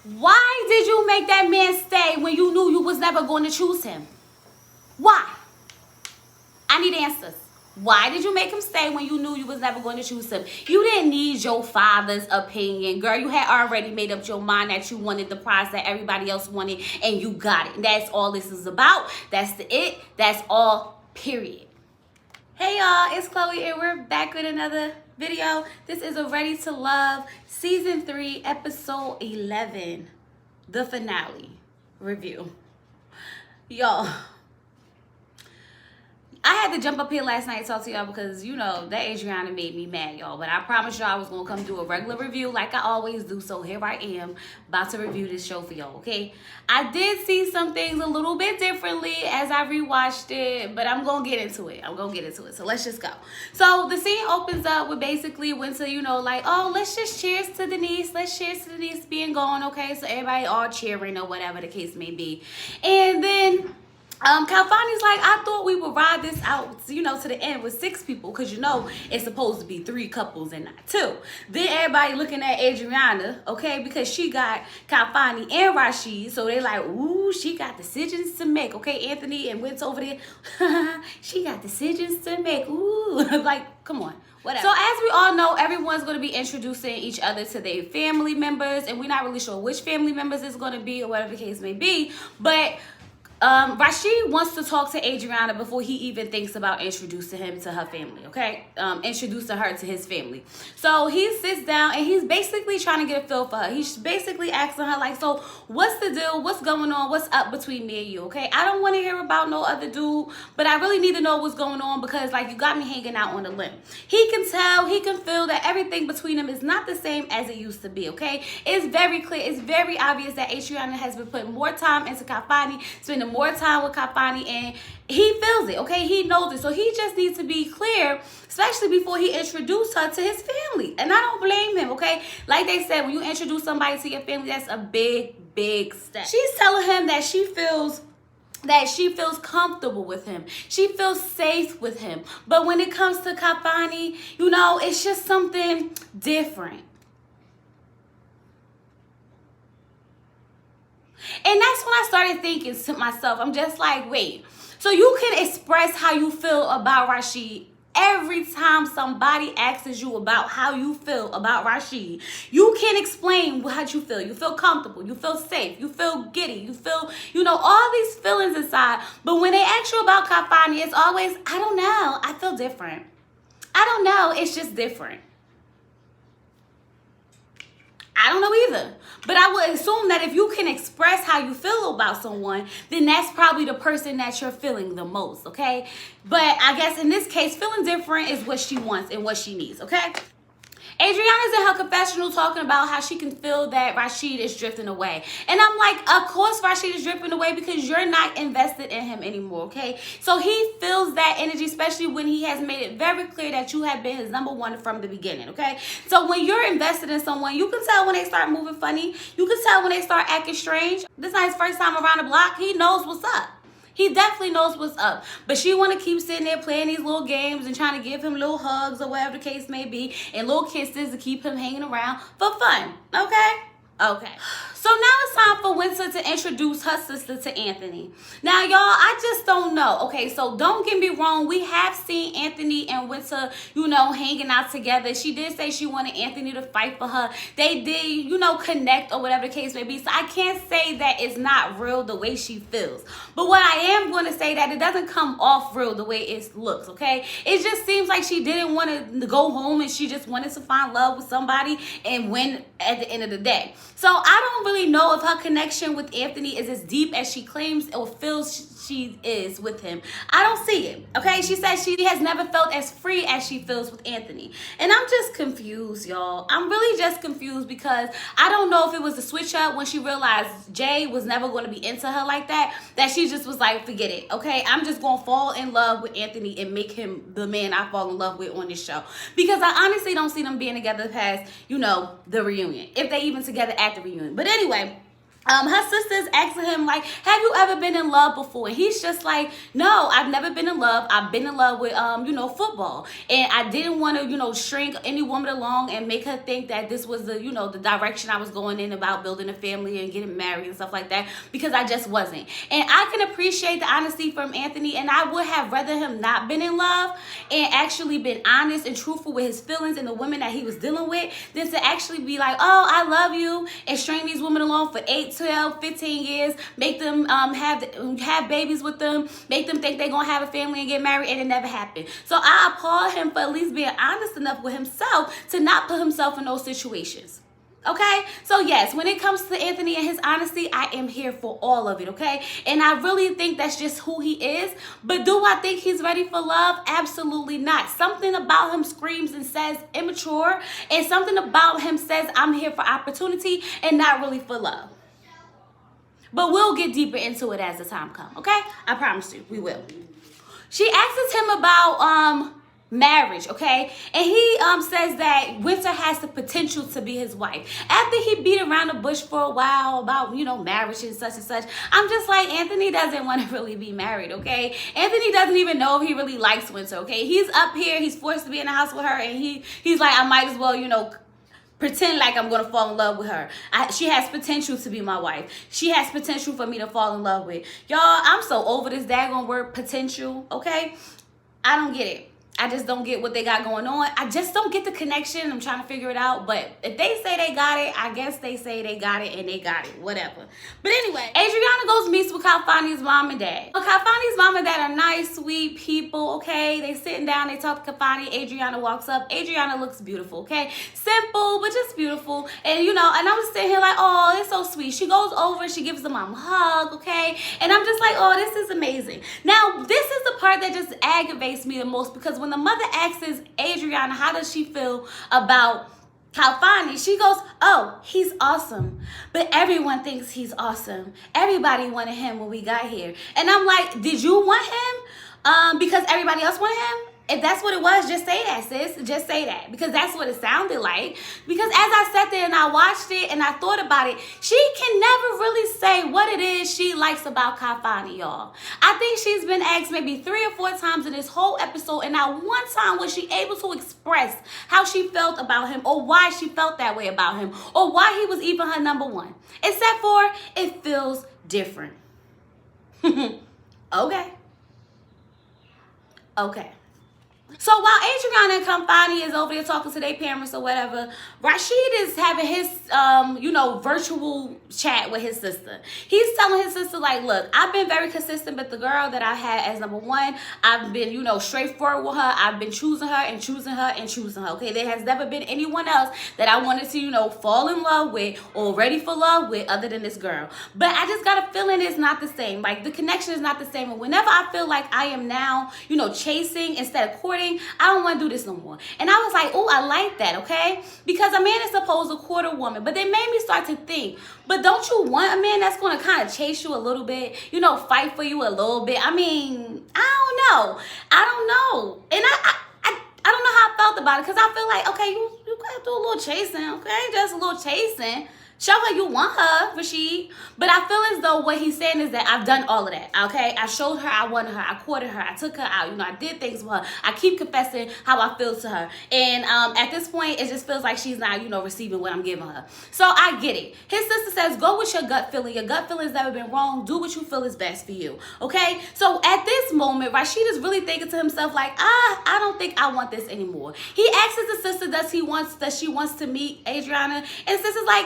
Why did you make that man stay when you knew you was never going to choose him? Why? I need answers. Why did you make him stay when you knew you was never going to choose him? You didn't need your father's opinion. Girl, you had already made up your mind that you wanted the prize that everybody else wanted, and you got it. And that's all this is about. That's it. That's all, period. Hey y'all, it's Chloe and we're back with another video. This is a Ready to Love Season 3, Episode 11, the finale review. Y'all, I had to jump up here last night and talk to y'all because, you know, that Adriana made me mad, y'all. But I promised y'all I was going to come do a regular review like I always do. So here I am about to review this show for y'all, okay? I did see some things a little bit differently as I rewatched it, but I'm going to get into it. So let's just go. So the scene opens up with basically Winter, you know, like, oh, let's just cheers to Denise. Let's cheers to Denise being gone, okay? So everybody all cheering or whatever the case may be. And then Kalfani's like, I thought we would ride this out, you know, to the end with 6 people because, you know, it's supposed to be 3 couples and not 2. Then everybody looking at Adriana, okay, because she got Kalfani and Rasheed. So they like, ooh, she got decisions to make, okay? Anthony and Wentz over there, she got decisions to make, ooh. Like, come on. Whatever. So as we all know, everyone's going to be introducing each other to their family members. And we're not really sure which family members it's going to be or whatever the case may be. But Rasheed wants to talk to Adriana before he even thinks about introducing him to her family, okay? Introducing her to his family. So he sits down and he's basically trying to get a feel for her. He's basically asking her, like, so what's the deal? What's going on? What's up between me and you, okay? I don't want to hear about no other dude, but I really need to know what's going on because, like, you got me hanging out on a limb. He can tell, he can feel that everything between them is not the same as it used to be, okay? It's very clear, it's very obvious that Adriana has been putting more time into Kalfani, spending more time with Kalfani, and he feels it, okay? He knows it. So he just needs to be clear, especially before he introduced her to his family. And I don't blame him, okay? Like they said, when you introduce somebody to your family, that's a big, big step. She's telling him that she feels comfortable with him. She feels safe with him. But when it comes to Kalfani, you know, it's just something different. And that's when I started thinking to myself, I'm just like, wait, so you can express how you feel about Rasheed every time somebody asks you about how you feel about Rasheed. You can explain how you feel. You feel comfortable. You feel safe. You feel giddy. You feel, you know, all these feelings inside. But when they ask you about Kalfani, it's always, I don't know. I feel different. I don't know. It's just different. I don't know either. But I would assume that if you can express how you feel about someone, then that's probably the person that you're feeling the most, okay? But I guess in this case, feeling different is what she wants and what she needs, okay? Adriana's in her confessional talking about how she can feel that Rasheed is drifting away. And I'm like, of course Rasheed is drifting away because you're not invested in him anymore, okay? So he feels that energy, especially when he has made it very clear that you have been his #1 from the beginning, okay? So when you're invested in someone, you can tell when they start moving funny. You can tell when they start acting strange. This is not his first time around the block. He knows what's up. He definitely knows what's up. But she want to keep sitting there playing these little games and trying to give him little hugs or whatever the case may be and little kisses to keep him hanging around for fun. Okay? Okay. So now it's time for Winter to introduce her sister to Anthony. Now, y'all, I just don't know. Okay, so don't get me wrong. We have seen Anthony and Winter, you know, hanging out together. She did say she wanted Anthony to fight for her. They did, you know, connect or whatever the case may be. So I can't say that it's not real the way she feels. But what I am going to say that it doesn't come off real the way it looks, okay? It just seems like she didn't want to go home and she just wanted to find love with somebody and win at the end of the day. So I don't really know if her connection with Anthony is as deep as she claims or feels she is with him. I don't see it, okay? She says she has never felt as free as she feels with Anthony. And I'm just confused, y'all. I'm really just confused because I don't know if it was a switch up when she realized Jay was never going to be into her like that she just was like, forget it, okay? I'm just going to fall in love with Anthony and make him the man I fall in love with on this show. Because I honestly don't see them being together past, you know, the reunion. If they even together at the reunion. But anyway, her sister's asking him, like, have you ever been in love before? And he's just like, no, I've never been in love. I've been in love with, football. And I didn't want to, shrink any woman along and make her think that this was the, the direction I was going in about building a family and getting married and stuff like that, because I just wasn't. And I can appreciate the honesty from Anthony, and I would have rather him not been in love and actually been honest and truthful with his feelings and the women that he was dealing with, than to actually be like, oh, I love you, and string these women along for 8, 12, 15 years, make them have babies with them, make them think they're going to have a family and get married, and it never happened. So I applaud him for at least being honest enough with himself to not put himself in those situations. Okay, so yes, when it comes to Anthony and his honesty, I am here for all of it, okay? And I really think that's just who he is. But do I think he's ready for love? Absolutely not. Something about him screams and says immature, and something about him says I'm here for opportunity and not really for love. But we'll get deeper into it as the time comes, okay? I promise you, we will. She asks him about marriage, okay? And he says that Winter has the potential to be his wife. After he beat around the bush for a while about, marriage and such, I'm just like, Anthony doesn't want to really be married, okay? Anthony doesn't even know if he really likes Winter, okay? He's up here, he's forced to be in the house with her, and he's like, I might as well, pretend like I'm going to fall in love with her. She has potential to be my wife. She has potential for me to fall in love with. Y'all, I'm so over this daggone word potential, okay? I don't get it. I just don't get what they got going on. I just don't get the connection. I'm trying to figure it out. But if they say they got it, I guess they say they got it and they got it. Whatever. But anyway, Adriana goes meets with Kalfani's mom and dad. Well, Kalfani's mom and dad are nice, sweet people, okay? They sitting down, they talk to Kalfani. Adriana walks up. Adriana looks beautiful, okay? Simple, but just beautiful. And, and I was sitting here like, oh, it's so sweet. She goes over, she gives the mom a hug, okay? And I'm just like, oh, this is amazing. Now, this is the part that just aggravates me the most, because when the mother asks Adriana, how does she feel about Kalfani, she goes, oh, he's awesome. But everyone thinks he's awesome. Everybody wanted him when we got here. And I'm like, did you want him because everybody else wanted him? If that's what it was, just say that, sis. Just say that. Because that's what it sounded like. Because as I sat there and I watched it and I thought about it, she can never really say what it is she likes about Kalfani, y'all. I think she's been asked maybe 3 or 4 times in this whole episode, and not one time was she able to express how she felt about him, or why she felt that way about him, or why he was even her number one. Except for, it feels different. Okay. Okay. So while Adriana and Kalfani is over there talking to their parents or whatever, Rasheed is having his, virtual chat with his sister. He's telling his sister, like, look, I've been very consistent with the girl that I had as number one. I've been, straightforward with her. I've been choosing her and choosing her and choosing her, okay? There has never been anyone else that I wanted to, fall in love with or ready for love with other than this girl. But I just got a feeling it's not the same. Like, the connection is not the same. And whenever I feel like I am now, chasing instead of courting, I don't want to do this no more. And I was like, oh, I like that, okay? Because a man is supposed to court a woman. But they made me start to think, but don't you want a man that's going to kind of chase you a little bit, fight for you a little bit? I mean, I don't know. And I don't know how I felt about it, because I feel like, okay, you got to do a little chasing, okay? Just a little chasing. Show her you want her, Rasheed. But I feel as though what he's saying is that I've done all of that, okay? I showed her I wanted her. I courted her. I took her out. I did things with her. I keep confessing how I feel to her. And at this point, it just feels like she's not, receiving what I'm giving her. So I get it. His sister says, go with your gut feeling. Your gut feeling's never been wrong. Do what you feel is best for you, okay? So at this moment, Rasheed is really thinking to himself like, I don't think I want this anymore. He asks his sister, does she wants to meet Adriana? And sister's like,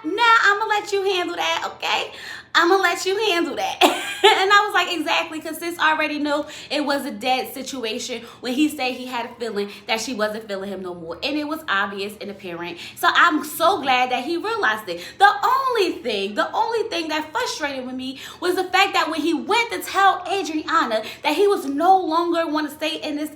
nah, I'm gonna let you handle that, okay? I'm gonna let you handle that. And I was like, exactly, because sis already knew it was a dead situation when he said he had a feeling that she wasn't feeling him no more. And it was obvious and apparent. So I'm so glad that he realized it. The only thing that frustrated with me was the fact that when he went to tell Adriana that he was no longer want to stay in this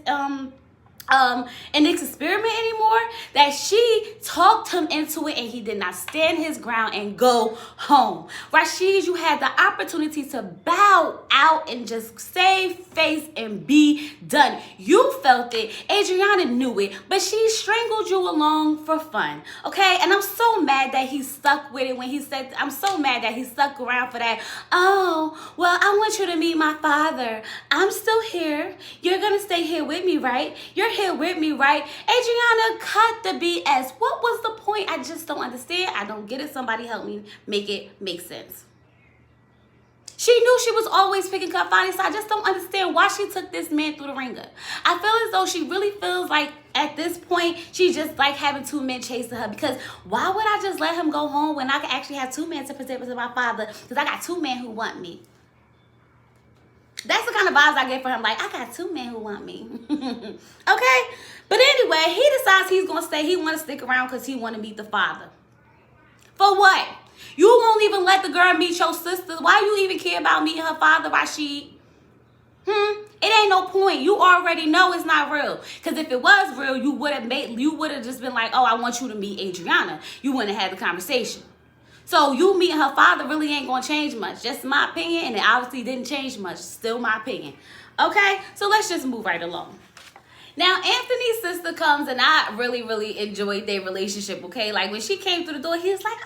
an experiment anymore, that she talked him into it and he did not stand his ground and go home. Rasheed, you had the opportunity to bow out and just save face and be done. You felt it. Adriana knew it, but she strangled you along for fun. Okay? And I'm so mad that he stuck with it when he said, I'm so mad that he stuck around for that. Oh, well, I want you to meet my father. I'm still here. You're going to stay here with me, right? You're here with me, right? Adriana, cut the BS. What was the point? I just don't understand. I don't get it. Somebody help me make it make sense. She knew she was always picking Kafani, so I just don't understand why she took this man through the ringer. I feel as though she really feels like at this point, she's just like having two men chasing her, because why would I just let him go home when I could actually have two men to present to my father, because I got two men who want me. That's the kind of vibes I get from him. Like, I got two men who want me. Okay? But anyway, he decides he's going to stay. He want to stick around because he want to meet the father. For what? You won't even let the girl meet your sister. Why you even care about meeting her father, Rasheed? It ain't no point. You already know it's not real. Because if it was real, you would have just been like, oh, I want you to meet Adriana. You wouldn't have had the conversation. So you meeting her father really ain't going to change much. Just my opinion, and it obviously didn't change much. Still my opinion. Okay? So let's just move right along. Now, Anthony's sister comes, and I really, really enjoyed their relationship, okay? Like, when she came through the door, he was like,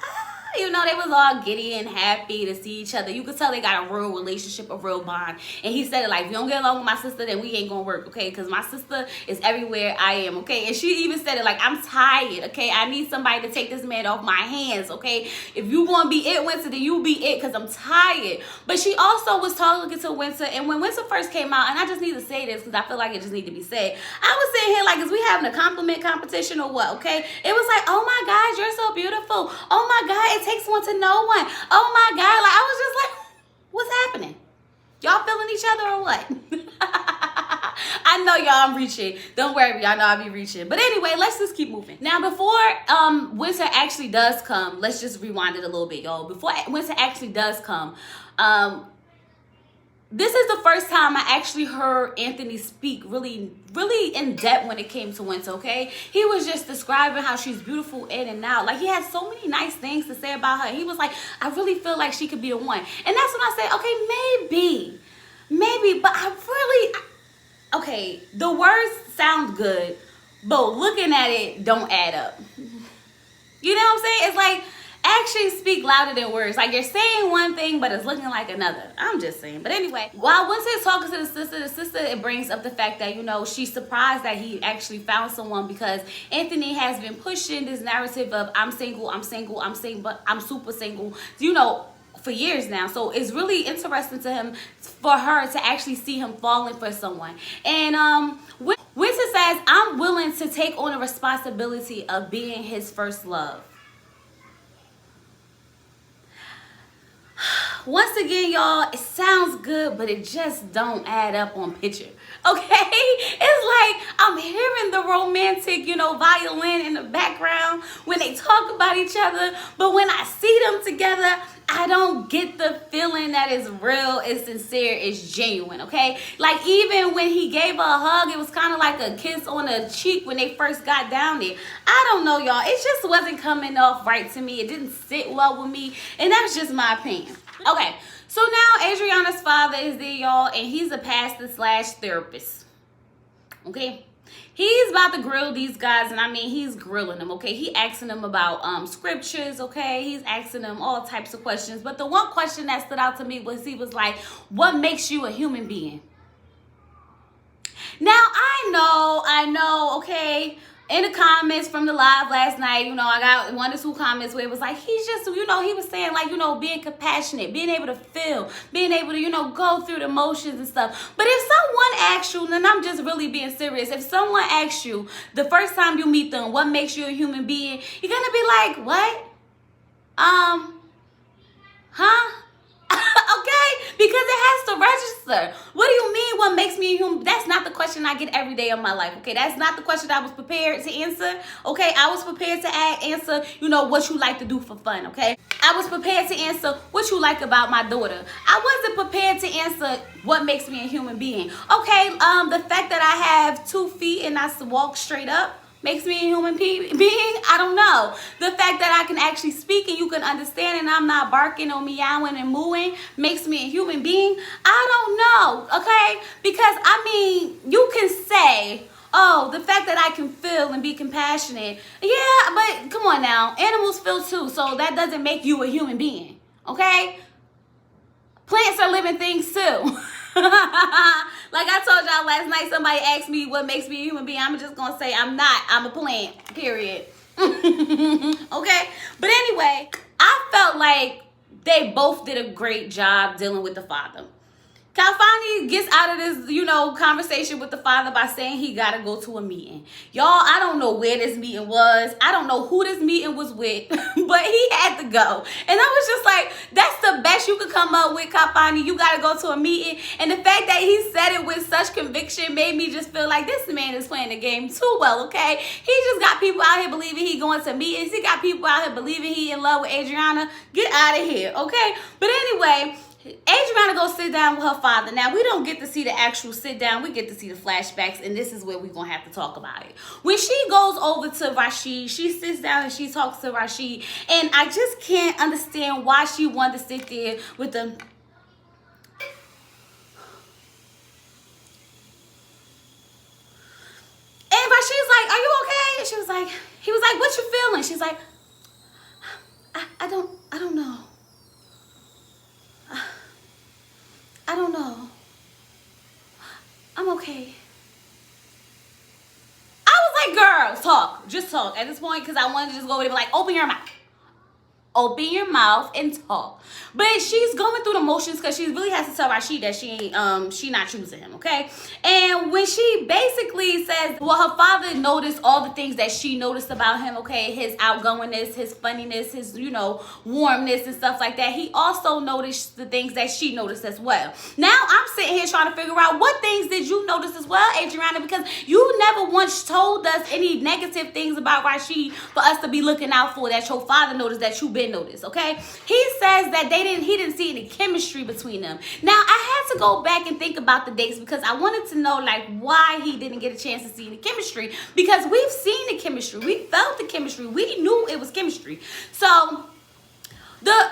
you know, they was all giddy and happy to see each other. You could tell they got a real relationship, a real bond. And he said, like, if you don't get along with my sister, then we ain't gonna work, okay? Because my sister is everywhere I am, okay? And she even said it, like, I'm tired, okay? I need somebody to take this man off my hands, okay? If you want to be it, Winter, then you be it, because I'm tired. But she also was talking to Winter, and when Winter first came out, and I just need to say this because I feel like it just need to be said, I was sitting here like, is we having a compliment competition or what, okay? It was like, oh my God, you're so beautiful. Oh my God, it takes one to know one. Oh my God, like, I was just like, what's happening? Y'all feeling each other or what? I know y'all, I'm reaching. Don't worry, y'all know I'll be reaching. But anyway, let's just keep moving. Now, before Winter actually does come, let's just rewind it a little bit, y'all. Before Winter actually does come, this is the first time I actually heard Anthony speak really, really in depth when it came to Winter, okay? He was just describing how she's beautiful in and out. Like, he had so many nice things to say about her. He was like, I really feel like she could be the one. And that's when I said, okay, maybe, but I really, okay, the words sound good, but looking at it don't add up. You know what I'm saying? It's like, actions speak louder than words. Like, you're saying one thing, but it's looking like another. I'm just saying. But anyway, while Winter is talking to the sister, it brings up the fact that, you know, she's surprised that he actually found someone, because Anthony has been pushing this narrative of I'm single, but I'm super single, you know, for years now. So it's really interesting to him, for her to actually see him falling for someone. And Winter says, I'm willing to take on the responsibility of being his first love. Once again, y'all, it sounds good, but it just don't add up on picture, okay? It's like I'm hearing the romantic, you know, violin in the background when they talk about each other, but when I see them together, I don't get the feeling that it's real, it's sincere, it's genuine, okay? Like, even when he gave her a hug, it was kind of like a kiss on the cheek when they first got down there. I don't know, y'all. It just wasn't coming off right to me. It didn't sit well with me, and that's just my opinion. Okay, so now Adriana's father is there, y'all, and he's a pastor / therapist, okay? He's about to grill these guys, and I mean, he's grilling them, okay? He asking them about scriptures, okay? He's asking them all types of questions, but the one question that stood out to me was, he was like, what makes you a human being? Now, I know, okay? In the comments from the live last night, you know, I got 1 or 2 comments where it was like, he's just, you know, he was saying, like, you know, being compassionate, being able to feel, being able to, you know, go through the motions and stuff. But if someone asks you, and I'm just really being serious, if someone asks you the first time you meet them, what makes you a human being, you're gonna be like, what? Huh? Okay? Because it has to register. answer. What do you mean what makes me a human? That's not the question I get every day of my life, okay? That's not the question I was prepared to answer, okay? I was prepared to answer, what you like to do for fun, okay? I was prepared to answer what you like about my daughter. I wasn't prepared to answer what makes me a human being. Okay, the fact that I have 2 feet and I walk straight up makes me a human being? I don't know. The fact that I can actually speak and you can understand and I'm not barking or meowing and mooing makes me a human being? I don't know, okay? Because, you can say, oh, the fact that I can feel and be compassionate. Yeah, but come on now. Animals feel too, so that doesn't make you a human being, okay? Plants are living things too. Like I told y'all last night, somebody asked me what makes me a human being. I'm just gonna say I'm not. I'm a plant, period. Okay? But anyway, I felt like they both did a great job dealing with the father. Kalfani gets out of this, conversation with the father by saying he got to go to a meeting. Y'all, I don't know where this meeting was. I don't know who this meeting was with, but he had to go. And I was just like, that's the best you could come up with, Kalfani. You got to go to a meeting. And the fact that he said it with such conviction made me just feel like this man is playing the game too well, okay? He just got people out here believing he going to meetings. He got people out here believing he in love with Adriana. Get out of here, okay? But anyway, Adriana goes sit down with her father. Now, we don't get to see the actual sit down. We get to see the flashbacks, and this is where we're going to have to talk about it. When she goes over to Rasheed, she sits down and she talks to Rasheed, and I just can't understand why she wanted to sit there with them. And Rasheed's like, are you okay? And he was like, what you feeling? She's like, I don't know. I don't know. I'm okay. I was like, girl, talk. Just talk at this point, because I wanted to just go over and be like, open your mouth. Open your mouth and talk. But she's going through the motions because she really has to tell Rasheed that she not choosing him, okay? And when she basically says, well, her father noticed all the things that she noticed about him, okay? His outgoingness, his funniness, his, warmness and stuff like that. He also noticed the things that she noticed as well. Now, I'm sitting here trying to figure out what things did you notice as well, Adriana? Because you never once told us any negative things about Rasheed for us to be looking out for that your father noticed that you've been noticed, okay? He says that he didn't see any chemistry between them. Now, I had to go back and think about the dates because I wanted to know why he didn't get a chance to see any chemistry, because we've seen the chemistry, we felt the chemistry, we knew it was chemistry. So during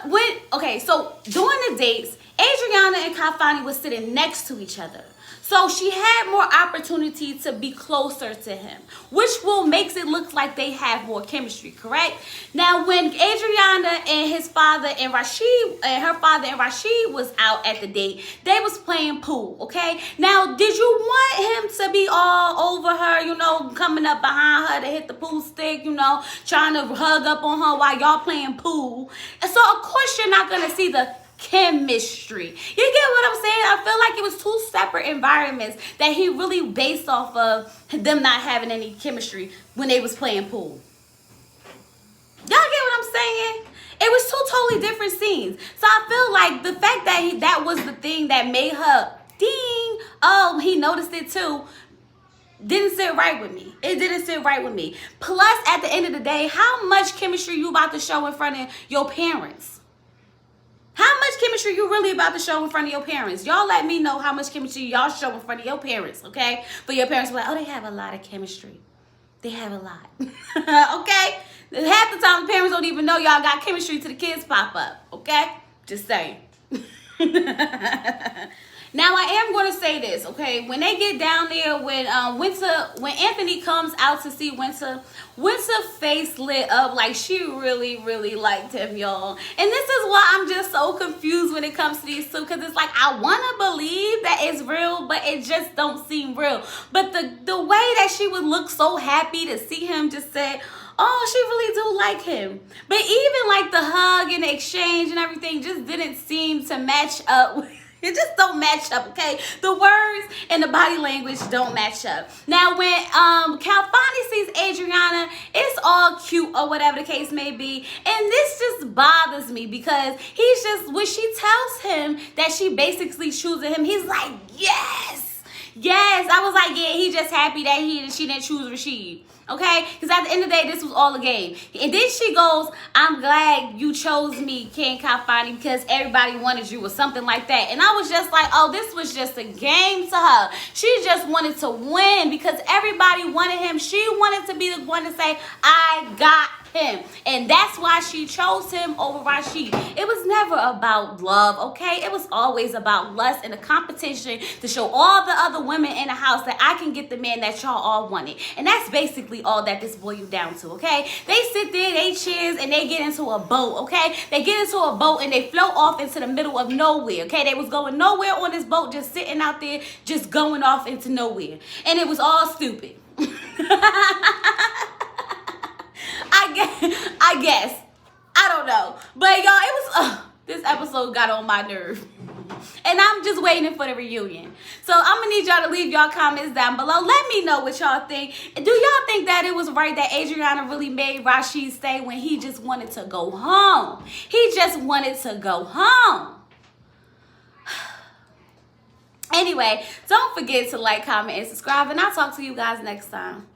the dates, Adriana and Kalfani were sitting next to each other. So she had more opportunity to be closer to him, which makes it look like they have more chemistry, correct? Now, when Adriana and her father and Rasheed was out at the date, they was playing pool, okay? Now, did you want him to be all over her, coming up behind her to hit the pool stick, trying to hug up on her while y'all playing pool? And so, of course, you're not going to see the chemistry. You get what I'm saying? I feel like it was 2 separate environments that he really based off of them not having any chemistry when they was playing pool. Y'all get what I'm saying? It was 2 totally different scenes. So I feel like the fact that that was the thing that made her ding, oh, he noticed it too, didn't sit right with me. It didn't sit right with me. Plus, at the end of the day, how much chemistry you about to show in front of your parents? How much chemistry you really about to show in front of your parents? Y'all let me know how much chemistry y'all show in front of your parents, okay? For your parents to be like, oh, they have a lot of chemistry. They have a lot. Okay? Half the time, the parents don't even know y'all got chemistry till the kids pop up, okay? Just saying. Now, I am going to say this, okay? When they get down there, when Anthony comes out to see Winter face lit up like she really, really liked him, y'all. And this is why I'm just so confused when it comes to these two, because it's like, I want to believe that it's real, but it just don't seem real. But the way that she would look so happy to see him, just say, oh, she really do like him. But even like the hug and the exchange and everything just didn't seem to match up with It just don't match up, okay? The words and the body language don't match up. Now, when Calfani sees Adriana, it's all cute or whatever the case may be. And this just bothers me because he's just, when she tells him that she basically choosing him, he's like, yes. Yes. I was like, yeah, he just happy that she didn't choose Rasheed. Okay? Because at the end of the day, this was all a game. And then she goes, I'm glad you chose me, King Kafani, because everybody wanted you or something like that. And I was just like, oh, this was just a game to her. She just wanted to win because everybody wanted him. She wanted to be the one to say, I got him. And that's why she chose him over Rasheed. It was never about love, okay? It was always about lust and a competition to show all the other women in the house that I can get the man that y'all all wanted. And that's basically all that this boiled down to, okay? They sit there, they cheers, and they get into a boat, okay? They get into a boat and they float off into the middle of nowhere, okay? They was going nowhere on this boat, just sitting out there, just going off into nowhere. And it was all stupid. I guess. I don't know. But y'all, it was, this episode got on my nerve. And I'm just waiting for the reunion. So I'm going to need y'all to leave y'all comments down below. Let me know what y'all think. Do y'all think that it was right that Adriana really made Rasheed stay when he just wanted to go home? He just wanted to go home. Anyway, don't forget to like, comment, and subscribe. And I'll talk to you guys next time.